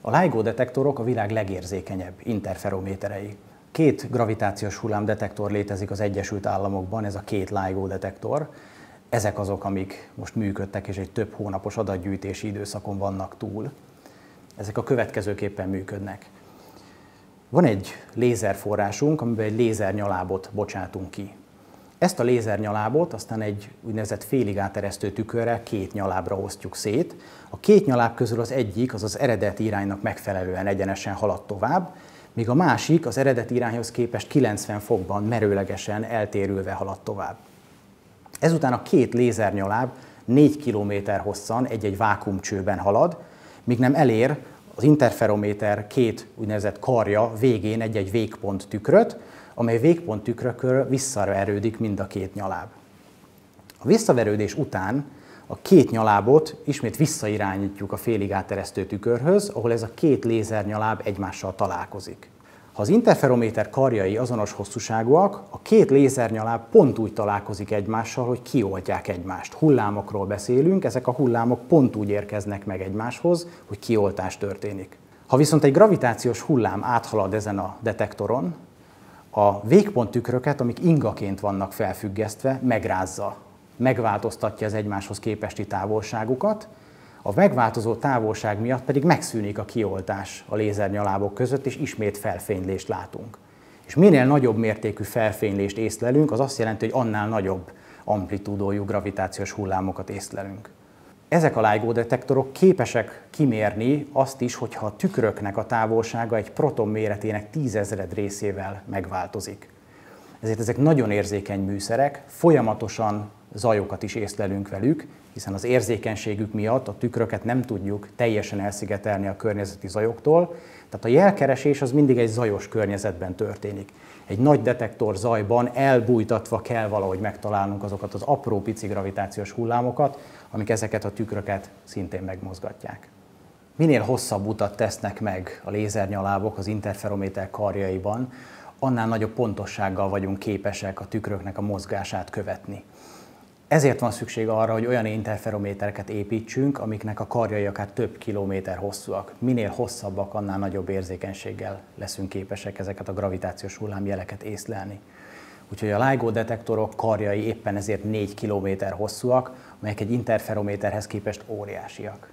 A LIGO detektorok a világ legérzékenyebb interferométerei. Két gravitációs hullámdetektor létezik az Egyesült Államokban, ez a két LIGO detektor. Ezek azok, amik most működtek, és egy több hónapos adatgyűjtési időszakon vannak túl. Ezek a következőképpen működnek. Van egy lézerforrásunk, amiben egy lézernyalábot bocsátunk ki. Ezt a lézernyalábot aztán egy úgynevezett félig áteresztő tükörrel két nyalábra osztjuk szét. A két nyaláb közül az egyik az eredeti iránynak megfelelően egyenesen halad tovább, míg a másik az eredeti irányhoz képest 90 fokban merőlegesen eltérülve halad tovább. Ezután a két lézernyaláb 4 km hosszan egy-egy vákuumcsőben halad, míg nem elér az interferométer két úgynevezett karja végén egy-egy végpont tükröt, amely végpont tükrökről visszaverődik mind a két nyaláb. A visszaverődés után a két nyalábot ismét visszairányítjuk a félig áteresztő tükörhöz, ahol ez a két lézernyaláb egymással találkozik. Ha az interferométer karjai azonos hosszúságúak, a két lézernyaláb pont úgy találkozik egymással, hogy kioltják egymást. Hullámokról beszélünk, ezek a hullámok pont úgy érkeznek meg egymáshoz, hogy kioltás történik. Ha viszont egy gravitációs hullám áthalad ezen a detektoron, a végponttükröket, amik ingaként vannak felfüggesztve, megrázza, megváltoztatja az egymáshoz képesti távolságukat, a megváltozó távolság miatt pedig megszűnik a kioltás a lézernyalábok között, és ismét felfénylést látunk. És minél nagyobb mértékű felfénylést észlelünk, az azt jelenti, hogy annál nagyobb amplitúdójú gravitációs hullámokat észlelünk. Ezek a LIGO detektorok képesek kimérni azt is, hogyha a tükröknek a távolsága egy proton méretének 10.000 részével megváltozik. Ezért ezek nagyon érzékeny műszerek, folyamatosan zajokat is észlelünk velük, hiszen az érzékenységük miatt a tükröket nem tudjuk teljesen elszigetelni a környezeti zajoktól, tehát a jelkeresés az mindig egy zajos környezetben történik. Egy nagy detektor zajban elbújtatva kell valahogy megtalálnunk azokat az apró pici gravitációs hullámokat, amik ezeket a tükröket szintén megmozgatják. Minél hosszabb utat tesznek meg a lézernyalábok az interferométer karjaiban, annál nagyobb pontossággal vagyunk képesek a tükröknek a mozgását követni. Ezért van szükség arra, hogy olyan interferométereket építsünk, amiknek a karjai akár több kilométer hosszúak. Minél hosszabbak, annál nagyobb érzékenységgel leszünk képesek ezeket a gravitációs hullámjeleket észlelni. Úgyhogy a LIGO detektorok karjai éppen ezért 4 km hosszúak, amelyek egy interferométerhez képest óriásiak.